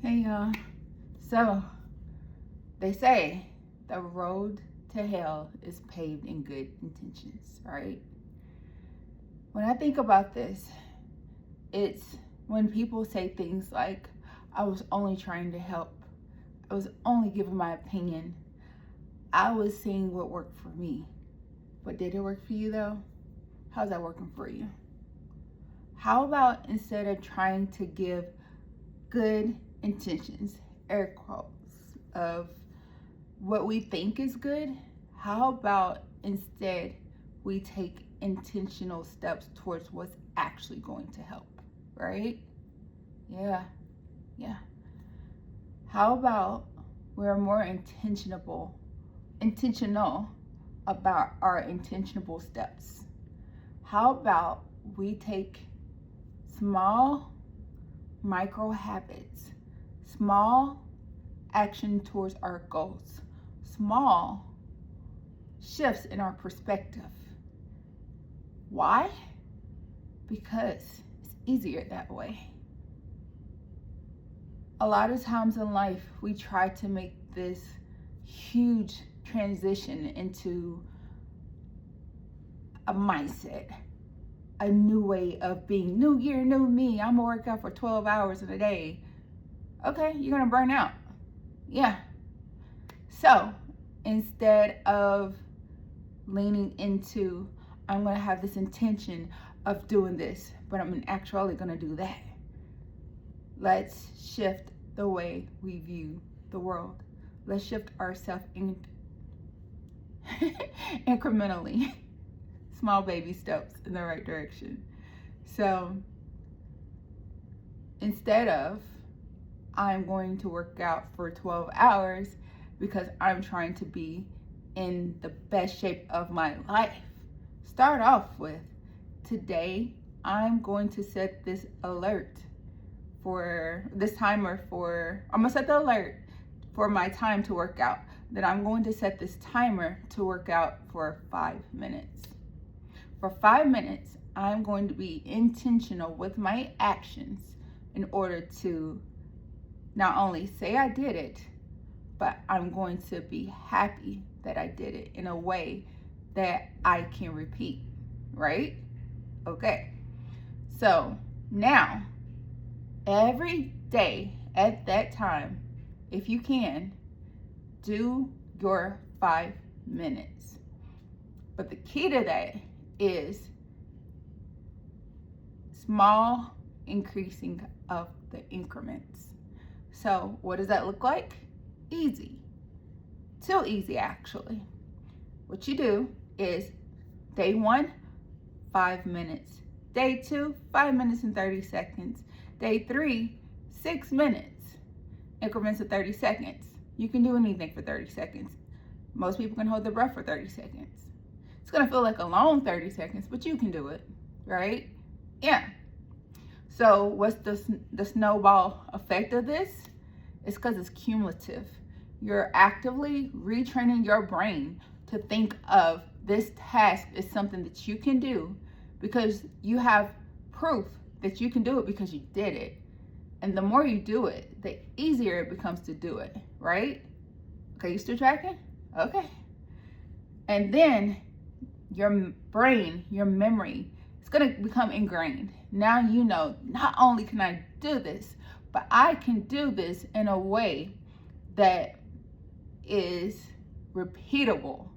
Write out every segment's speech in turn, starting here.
Hey y'all. So they say the road to hell is paved in good intentions, right? When I think about this, it's when people say things like, I was only trying to help, I was only giving my opinion, I was seeing what worked for me. But did it work for you though? How's that working for you? How about instead of trying to give good intentions, air quotes, of what we think is good, how about instead we take intentional steps towards what's actually going to help, right? Yeah. How about we're more intentional about our intentional steps? How about we take small micro habits, small action towards our goals, small shifts in our perspective. Why? Because it's easier that way. A lot of times in life, we try to make this huge transition into a mindset, a new way of being. New year, new me. I'm gonna work out for 12 hours in a day. Okay, you're gonna burn out. Yeah. So instead of leaning into, I'm gonna have this intention of doing this, but I'm actually gonna do that. Let's shift the way we view the world. Let's shift ourselves incrementally, small baby steps in the right direction. So instead of, I'm going to work out for 12 hours because I'm trying to be in the best shape of my life, start off with, today I'm going to set this alert for this timer I'm gonna set the alert for my time to work out. Then I'm going to set this timer to work out for 5 minutes. For 5 minutes, I'm going to be intentional with my actions in order to not only say I did it, but I'm going to be happy that I did it in a way that I can repeat, right? Okay. So now, every day at that time, if you can, do your 5 minutes. But the key to that is small increasing of the increments. So what does that look like? Easy. Too easy, actually. What you do is day 1, 5 minutes. Day 2, 5 minutes and 30 seconds. Day 3, 6 minutes. Increments of 30 seconds. You can do anything for 30 seconds. Most people can hold their breath for 30 seconds. It's gonna feel like a long 30 seconds, but you can do it, right? Yeah. So what's the snowball effect of this? It's because it's cumulative. You're actively retraining your brain to think of this task as something that you can do because you have proof that you can do it because you did it. And the more you do it, the easier it becomes to do it, right? Okay, you still tracking? Okay. And then your brain, your memory, it's gonna become ingrained. Now you know, not only can I do this, but I can do this in a way that is repeatable.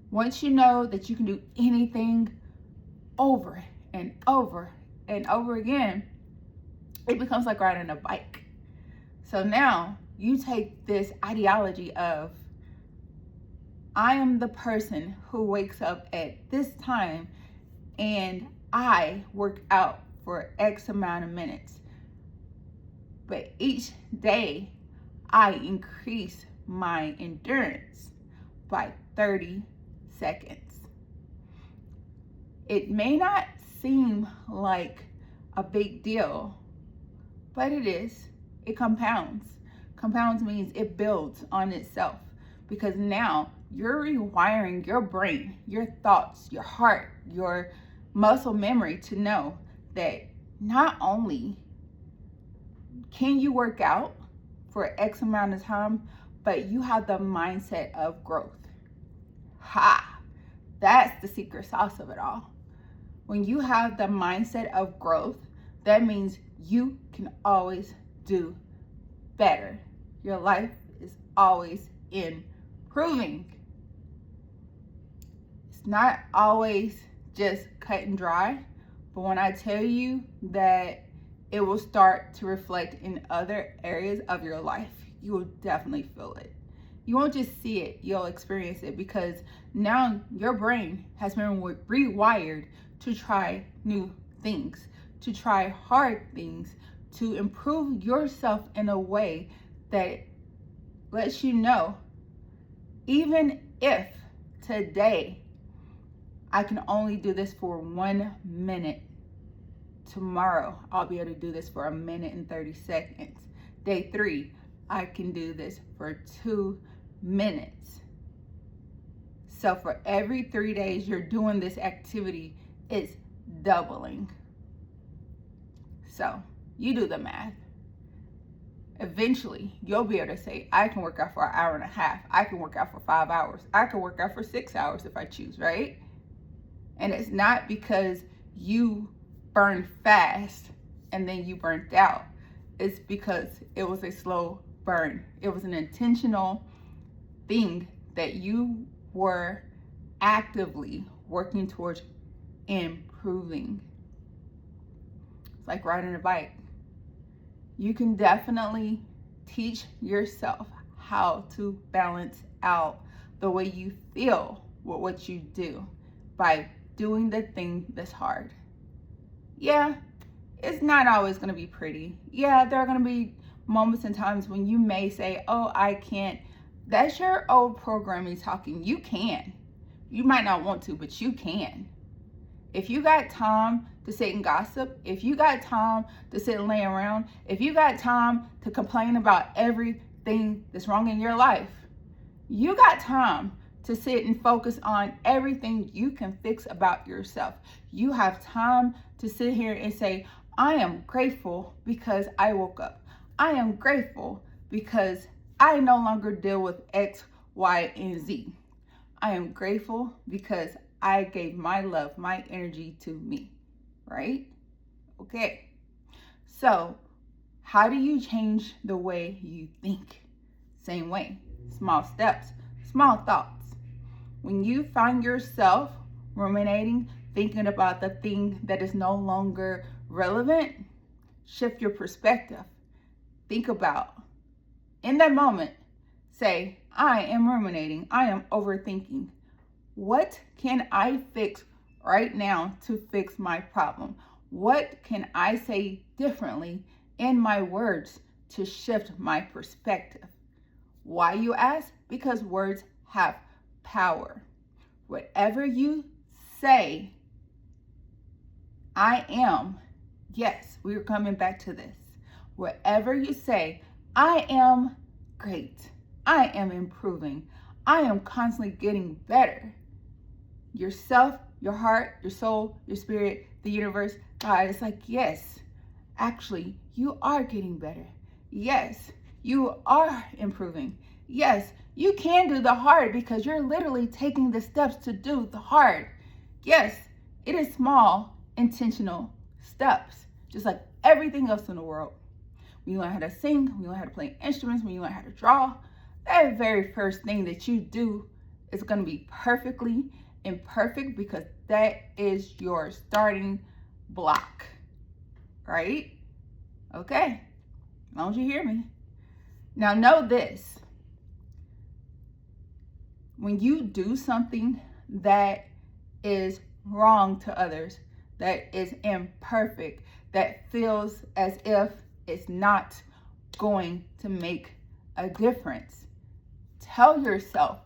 Once you know that you can do anything over and over and over again, it becomes like riding a bike. So now you take this ideology of, I am the person who wakes up at this time and I work out for X amount of minutes. But each day I increase my endurance by 30 seconds. It may not seem like a big deal, but it is. It compounds. Compounds means it builds on itself because now you're rewiring your brain, your thoughts, your heart, your muscle memory to know that not only Can you work out for X amount of time, but you have the mindset of growth? Ha! That's the secret sauce of it all. When you have the mindset of growth, that means you can always do better. Your life is always improving. It's not always just cut and dry, but when I tell you that it will start to reflect in other areas of your life, you will definitely feel it. You won't just see it, you'll experience it, because now your brain has been rewired to try new things, to try hard things, to improve yourself in a way that lets you know, even if today I can only do this for 1 minute, tomorrow I'll be able to do this for 1 minute and 30 seconds. Day 3, I can do this for 2 minutes. So for every 3 days you're doing this activity, it's doubling. So you do the math. Eventually you'll be able to say, I can work out for 1.5 hours. I can work out for 5 hours. I can work out for 6 hours if I choose, right? And it's not because you burned fast and then you burnt out. It's because it was a slow burn. It was an intentional thing that you were actively working towards improving. It's like riding a bike. You can definitely teach yourself how to balance out the way you feel with what you do by doing the thing that's hard. Yeah, it's not always going to be pretty. Yeah, there are going to be moments and times when you may say, oh, I can't. That's your old programming talking. You can. You might not want to, but you can. If you got time to sit and gossip, if you got time to sit and lay around, if you got time to complain about everything that's wrong in your life, you got time to sit and focus on everything you can fix about yourself. You have time to sit here and say, I am grateful because I woke up. I am grateful because I no longer deal with X, Y, and Z. I am grateful because I gave my love, my energy to me, right? Okay. So how do you change the way you think? Same way, small steps, small thoughts. When you find yourself ruminating, thinking about the thing that is no longer relevant, shift your perspective. Think about, in that moment, say, I am ruminating, I am overthinking. What can I fix right now to fix my problem? What can I say differently in my words to shift my perspective? Why, you ask? Because words have power. Whatever you say, I am, yes, we're coming back to this. Whatever you say, I am great. I am improving. I am constantly getting better. Yourself, your heart, your soul, your spirit, the universe, God, it's like, yes, actually, you are getting better. Yes, you are improving. Yes, you can do the hard because you're literally taking the steps to do the hard. Yes, it is small, intentional steps, just like everything else in the world. When you learn how to sing, when you learn how to play instruments, when you learn how to draw, that very first thing that you do is going to be perfectly imperfect because that is your starting block, right? Okay, as long as you hear me. Now know this. When you do something that is wrong to others, that is imperfect, that feels as if it's not going to make a difference, tell yourself,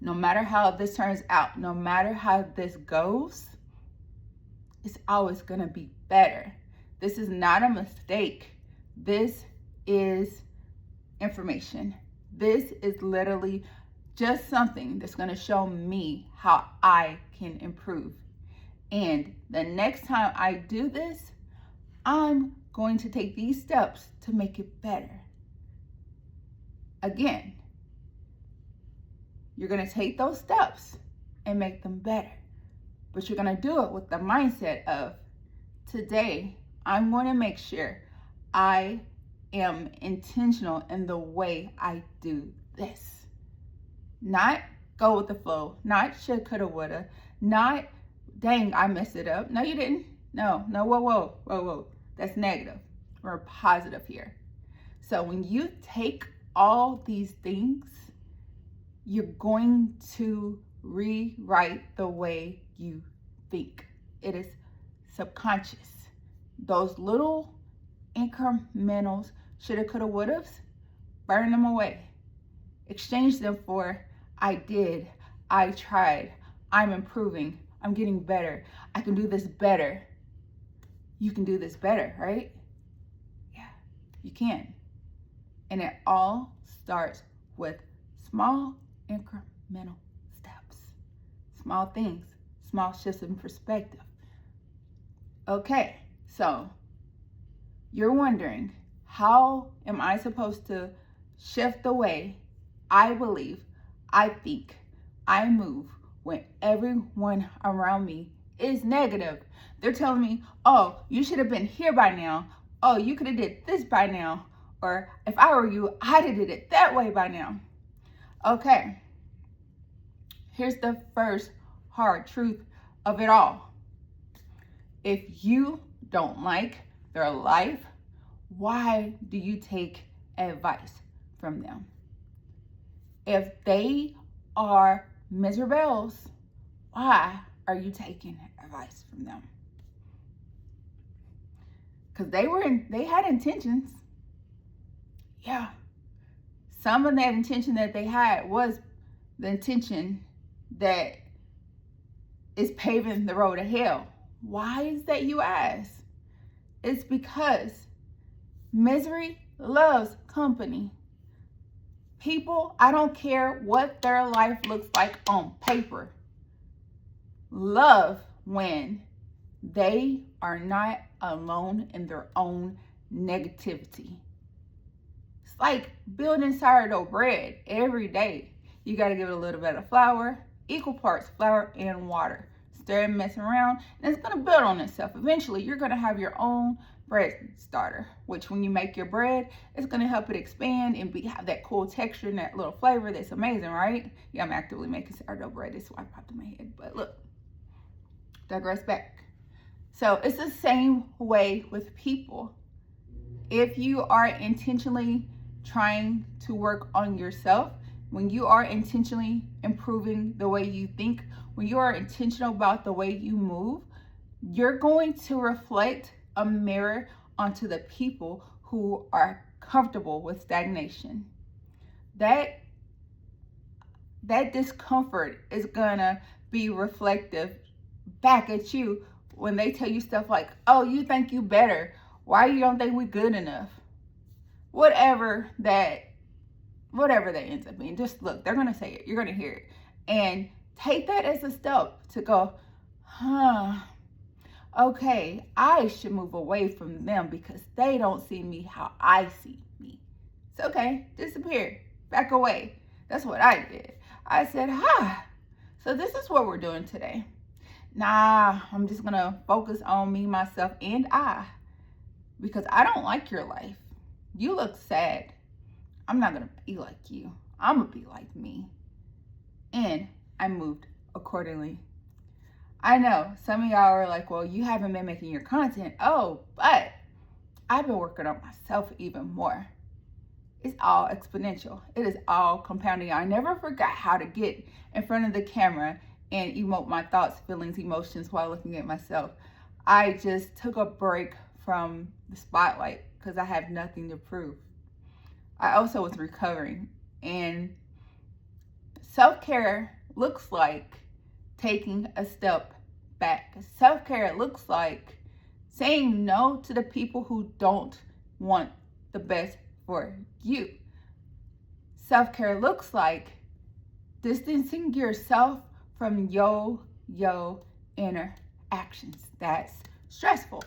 no matter how this turns out, no matter how this goes, it's always going to be better. This is not a mistake. This is information. This is literally just something that's going to show me how I can improve. And the next time I do this, I'm going to take these steps to make it better. Again, you're going to take those steps and make them better. But you're going to do it with the mindset of, today, I'm going to make sure I am intentional in the way I do this. Not go with the flow, not should, coulda, woulda, not, dang, I messed it up. No, you didn't. No, whoa. That's negative. We're positive here. So when you take all these things, you're going to rewrite the way you think. It is subconscious. Those little incrementals, shoulda, coulda, wouldas, burn them away. Exchange them for, I did, I tried, I'm improving, I'm getting better, I can do this better. You can do this better, right? Yeah, you can. And it all starts with small incremental steps, small things, small shifts in perspective. Okay, so you're wondering, how am I supposed to shift the way I believe, I think, I move when everyone around me is negative? They're telling me, oh, you should have been here by now. Oh, you could have did this by now. Or if I were you, I'd have did it that way by now. Okay, here's the first hard truth of it all. If you don't like their life, why do you take advice from them? If they are miserables, why are you taking advice from them? Because they had intentions. Yeah. Some of that intention that they had was the intention that is paving the road to hell. Why is that, you ask? It's because misery loves company. People, I don't care what their life looks like on paper, love when they are not alone in their own negativity. It's like building sourdough bread every day. You got to give it a little bit of flour, equal parts flour and water. Stir and mess around, and it's going to build on itself. Eventually, you're going to have your own bread starter, which when you make your bread, it's going to help it expand and have that cool texture and that little flavor that's amazing, right? Yeah, I'm actively making sourdough bread. That's why I popped in my head. But look, digress back. So it's the same way with people. If you are intentionally trying to work on yourself, when you are intentionally improving the way you think, when you are intentional about the way you move, you're going to reflect a mirror onto the people who are comfortable with stagnation. That discomfort is gonna be reflective back at you when they tell you stuff like, oh, you think you better, why you don't think we good enough? Whatever that ends up being, just look, they're gonna say it, you're gonna hear it, and take that as a step to go, okay, I should move away from them because they don't see me how I see me. It's okay, disappear, back away. That's what I did. I said, so this is what we're doing today. Nah, I'm just gonna focus on me, myself, and I, because I don't like your life. You look sad. I'm not gonna be like you. I'm gonna be like me. And I moved accordingly. I know some of y'all are like, well, you haven't been making your content. Oh, but I've been working on myself even more. It's all exponential. It is all compounding. I never forgot how to get in front of the camera and emote my thoughts, feelings, emotions while looking at myself. I just took a break from the spotlight because I have nothing to prove. I also was recovering, and self-care looks like taking a step back. Self-care looks like saying no to the people who don't want the best for you. Self-care looks like distancing yourself from yo interactions. That's stressful.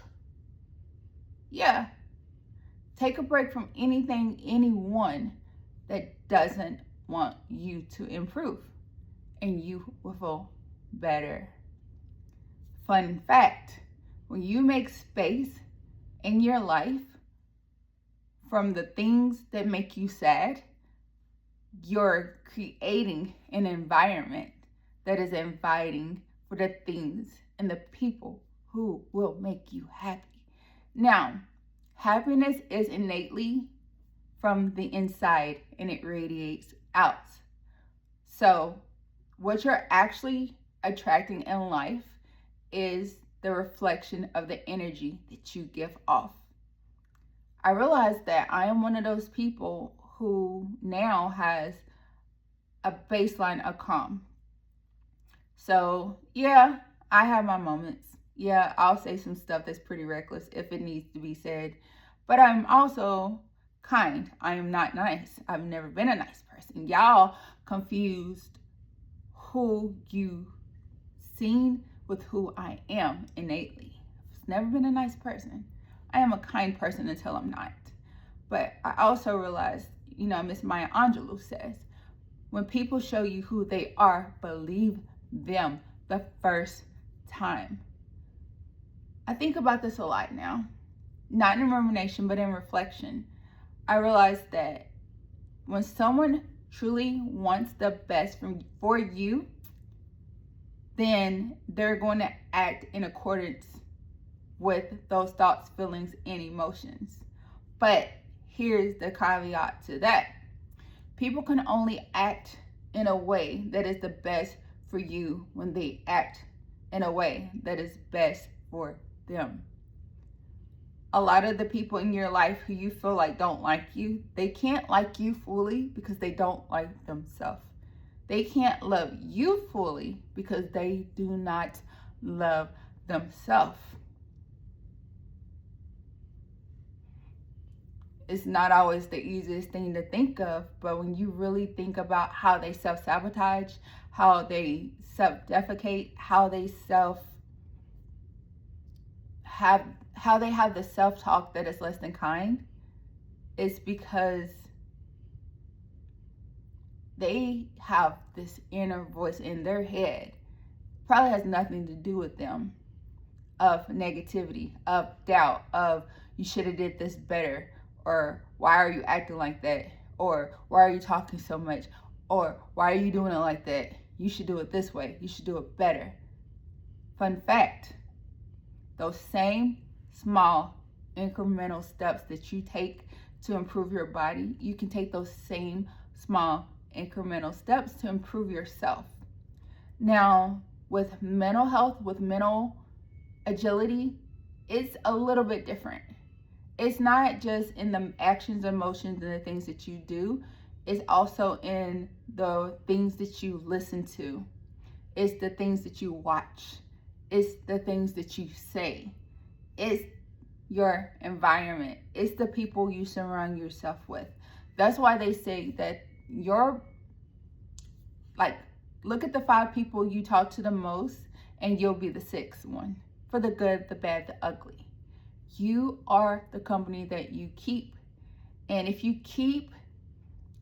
Yeah, take a break from anything, anyone that doesn't want you to improve, and you will feel better. Fun fact, when you make space in your life from the things that make you sad, you're creating an environment that is inviting for the things and the people who will make you happy. Now, happiness is innately from the inside and it radiates out. So, what you're actually attracting in life is the reflection of the energy that you give off. I realized that I am one of those people who now has a baseline of calm. So, yeah, I have my moments. Yeah, I'll say some stuff that's pretty reckless if it needs to be said. But I'm also kind. I am not nice. I've never been a nice person. Y'all confused who you seen with who I am innately. I've never been a nice person. I am a kind person until I'm not. But I also realized, Miss Maya Angelou says, when people show you who they are, believe them the first time. I think about this a lot now, not in rumination, but in reflection. I realized that when someone truly wants the best for you, then they're going to act in accordance with those thoughts, feelings, and emotions. But here's the caveat to that. People can only act in a way that is the best for you when they act in a way that is best for them. A lot of the people in your life who you feel like don't like you, they can't like you fully because they don't like themselves. They can't love you fully because they do not love themselves. It's not always the easiest thing to think of, but when you really think about how they self-sabotage, how they self-defecate, how they have the self-talk that is less than kind, it's because they have this inner voice in their head. Probably has nothing to do with them, of negativity, of doubt, of you should have did this better, or why are you acting like that, or why are you talking so much, or why are you doing it like that, you should do it this way, you should do it better. Fun fact, those same small incremental steps that you take to improve your body, you can take those same small incremental steps to improve yourself. Now, with mental health, with mental agility, it's a little bit different. It's not just in the actions, emotions, and the things that you do. It's also in the things that you listen to. It's the things that you watch. It's the things that you say. It's your environment. It's the people you surround yourself with. That's why they say that look at the 5 people you talk to the most and you'll be the 6th one. For the good, the bad, the ugly. You are the company that you keep. And if you keep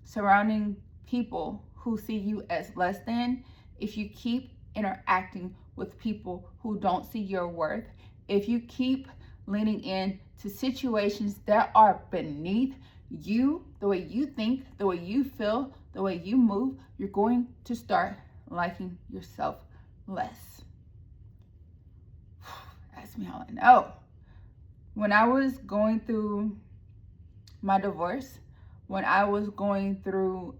surrounding people who see you as less than, if you keep interacting with people who don't see your worth, if you keep leaning into situations that are beneath you, the way you think, the way you feel, the way you move, you're going to start liking yourself less. Ask me how I know. When I was going through my divorce, when I was going through,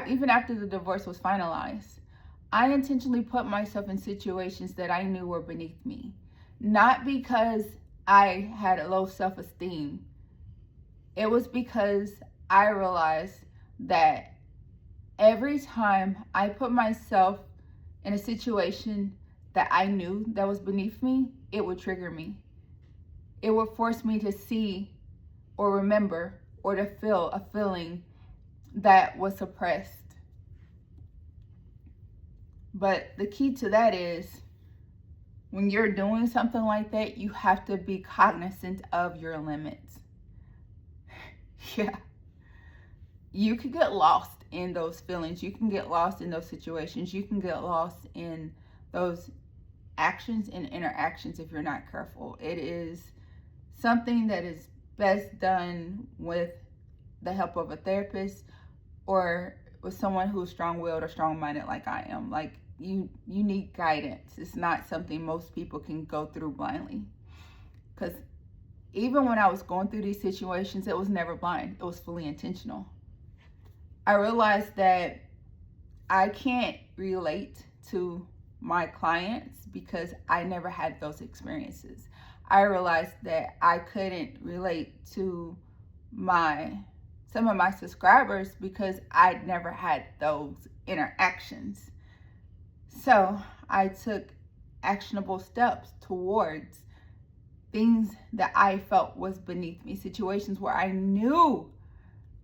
even after the divorce was finalized, I intentionally put myself in situations that I knew were beneath me. Not because I had a low self-esteem. It was because I realized that every time I put myself in a situation that I knew that was beneath me, it would trigger me. It would force me to see or remember or to feel a feeling that was suppressed. But the key to that is when you're doing something like that, you have to be cognizant of your limits. Yeah. You can get lost in those feelings. You can get lost in those situations. You can get lost in those actions and interactions if you're not careful. It is something that is best done with the help of a therapist or with someone who is strong-willed or strong-minded like I am. Like, you need guidance. It's not something most people can go through blindly. Because even when I was going through these situations, it was never blind. It was fully intentional. I realized that I can't relate to my clients because I never had those experiences. I realized that I couldn't relate to some of my subscribers because I'd never had those interactions. So I took actionable steps towards things that I felt was beneath me, situations where I knew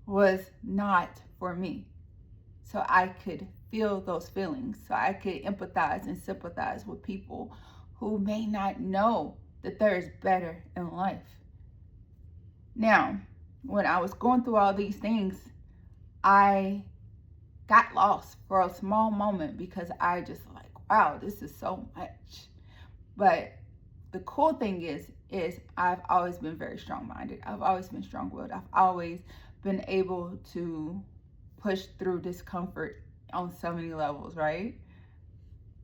was not for me. So I could feel those feelings, so I could empathize and sympathize with people who may not know that there is better in life. Now, when I was going through all these things, I got lost for a small moment because I just like, wow, this is so much. But the cool thing is I've always been very strong-minded. I've always been strong-willed. I've always been able to push through discomfort on so many levels, right?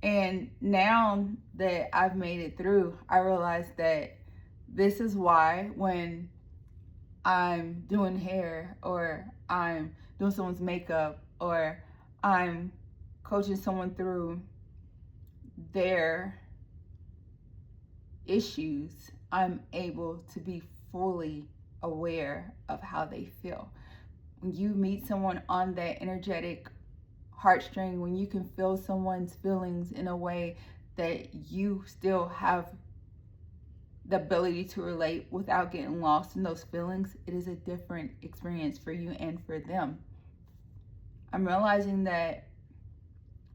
And now that I've made it through, I realize that this is why when I'm doing hair or I'm doing someone's makeup or I'm coaching someone through their issues, I'm able to be fully aware of how they feel. When you meet someone on that energetic heartstring, when you can feel someone's feelings in a way that you still have the ability to relate without getting lost in those feelings, it is a different experience for you and for them. I'm realizing that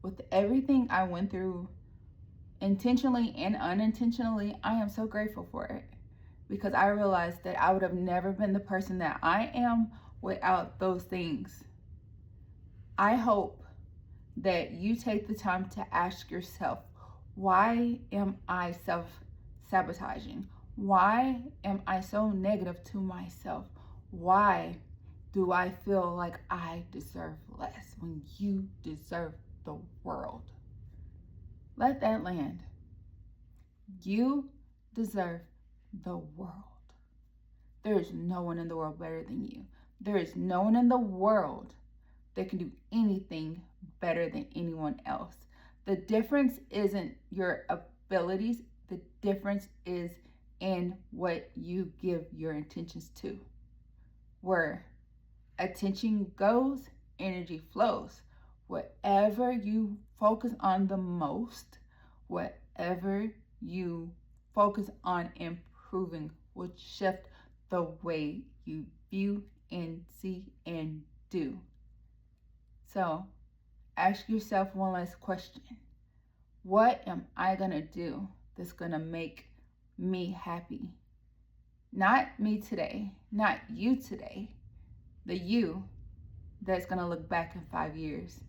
with everything I went through, intentionally and unintentionally, I am so grateful for it because I realized that I would have never been the person that I am without those things. I hope that you take the time to ask yourself, why am I self-sabotaging? Why am I so negative to myself? Why do I feel like I deserve less when you deserve the world? Let that land. You deserve the world. There is no one in the world better than you. There is no one in the world that can do anything better than anyone else. The difference isn't your abilities. The difference is in what you give your intentions to. Where attention goes, energy flows. Whatever you focus on the most, whatever you focus on improving will shift the way you view and see and do. So ask yourself one last question. What am I going to do that's going to make me happy? Not me today, not you today, the you that's going to look back in 5 years.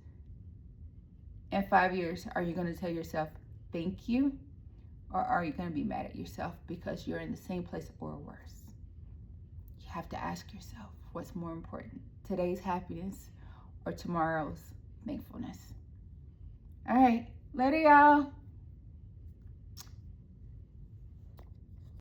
In 5 years, are you going to tell yourself, thank you? Or are you going to be mad at yourself because you're in the same place or worse? You have to ask yourself what's more important, today's happiness or tomorrow's thankfulness. All right, later, y'all.